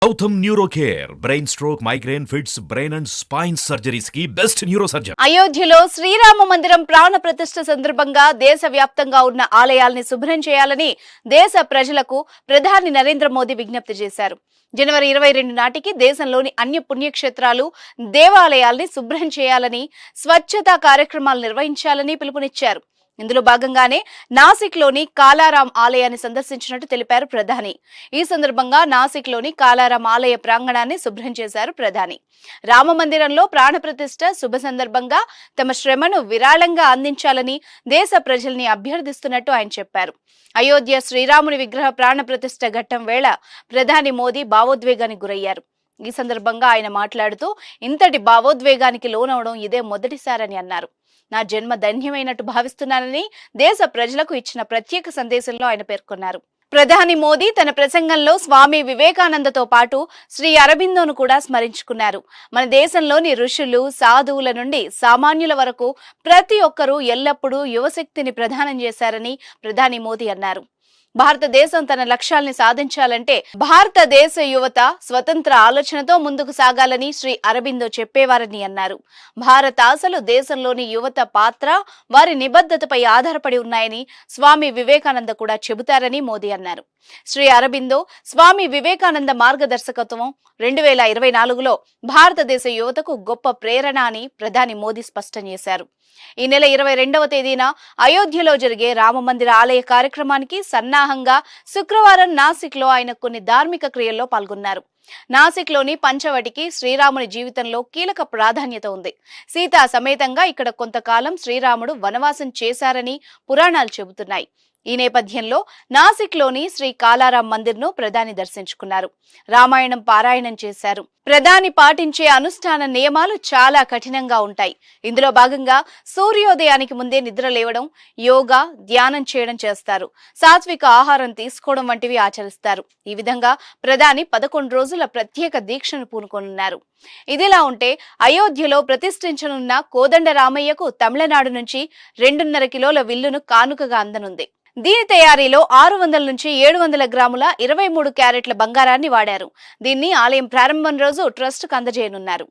Gautam neuro care brain stroke migraine fits brain and spine surgeries కి best neuro surgeon. అయోధ్యలో శ్రీరామ మందిరం ప్రాణ ప్రతిష్ఠ సందర్భంగా దేశవ్యాప్తంగా ఉన్న ఆలయాల్ని శుభ్రం చేయాలని దేశ ప్రజలకు ప్రధాని నరేంద్ర మోదీ విజ్ఞప్తి చేశారు. జనవరి 22 నాటికి దేశంలోని అన్ని పుణ్యక్షేత్రాలు, దేవాలయాల్ని శుభ్రం చేయాలని, స్వచ్ఛతా కార్యక్రమాలు నిర్వహించాలని పిలుపునిచ్చారు. ఇందులో భాగంగానే నాసిక్లోని కాలారాం ఆలయాన్ని సందర్శించినట్టు తెలిపారు ప్రధాని. ఈ సందర్భంగా నాసిక్లోని కాలారాం ఆలయ ప్రాంగణాన్ని శుభ్రం చేశారు ప్రధాని. రామ మందిరంలో ప్రాణప్రతిష్ఠ శుభ సందర్భంగా తమ శ్రమను విరాళంగా అందించాలని దేశ ప్రజల్ని అభ్యర్థిస్తున్నట్టు ఆయన చెప్పారు. అయోధ్య శ్రీరాముని విగ్రహ ప్రాణప్రతిష్ఠ ఘట్టం వేళ ప్రధాని మోదీ భావోద్వేగానికి గురయ్యారు. ఈ సందర్భంగా ఆయన మాట్లాడుతూ, ఇంతటి భావోద్వేగానికి లోనవడం ఇదే మొదటిసారని అన్నారు. నా జన్మ ధన్యమైనట్టు భావిస్తున్నానని దేశ ప్రజలకు ఇచ్చిన ప్రత్యేక సందేశంలో ఆయన పేర్కొన్నారు. ప్రధాని మోదీ తన ప్రసంగంలో స్వామి వివేకానందతో పాటు శ్రీ అరబిందోను కూడా స్మరించుకున్నారు. మన దేశంలోని ఋషులు, సాధువుల నుండి సామాన్యుల వరకు ప్రతి ఒక్కరూ ఎల్లప్పుడూ యువశక్తిని ప్రదానం చేశారని ప్రధాని మోదీ అన్నారు. భారతదేశం తన లక్ష్యాల్ని సాధించాలంటే భారతదేశ యువత స్వతంత్ర ఆలోచనతో ముందుకు సాగాలని శ్రీ అరబిందో చెప్పేవారని అన్నారు. భారత ఆశలు దేశంలోని యువత పాత్ర, వారి నిబద్ధతపై ఆధారపడి ఉన్నాయని స్వామి వివేకానంద కూడా చెబుతారని మోదీ అన్నారు. శ్రీ అరబిందో, స్వామి వివేకానంద మార్గదర్శకత్వం 2024లో భారతదేశ యువతకు గొప్ప ప్రేరణ అని ప్రధాని మోదీ స్పష్టం చేశారు. ఈ నెల 22వ తేదీన అయోధ్యలో జరిగే రామమందిర ఆలయ కార్యక్రమానికి సన్నాహంగా శుక్రవారం నాసిక్లో ఆయన కొన్ని ధార్మిక క్రియల్లో పాల్గొన్నారు. నాసిక్లోని పంచవటికి శ్రీరాముని జీవితంలో కీలక ప్రాధాన్యత ఉంది. సీతా సమేతంగా ఇక్కడ కొంతకాలం శ్రీరాముడు వనవాసం చేశారని పురాణాలు చెబుతున్నాయి. ఈ నేపథ్యంలో నాసిక్లోని శ్రీ కాలారాం మందిర్ను ప్రధాని దర్శించుకున్నారు. రామాయణం పారాయణం చేశారు. ప్రధాని పాటించే అనుష్ఠాన నియమాలు చాలా కఠినంగా ఉంటాయి. ఇందులో భాగంగా సూర్యోదయానికి ముందే నిద్ర లేవడం, యోగా, ధ్యానం చేయడం చేస్తారు. సాత్విక ఆహారం తీసుకోవడం వంటివి ఆచరిస్తారు. ఈ విధంగా ప్రధాని 11 రోజుల ప్రత్యేక దీక్షను పూనుకొనున్నారు. ఇదిలా ఉంటే అయోధ్యలో ప్రతిష్ఠించనున్న కోదండ రామయ్యకు తమిళనాడు నుంచి 2.5 కిలోల విల్లును కానుకగా అందనుంది. దీని తయారీలో 600 నుంచి 700 గ్రాముల 23 క్యారెట్ల బంగారాన్ని వాడారు. దీన్ని ఆలయం ప్రారంభం రోజు ట్రస్ట్కు అందజేయనున్నారు.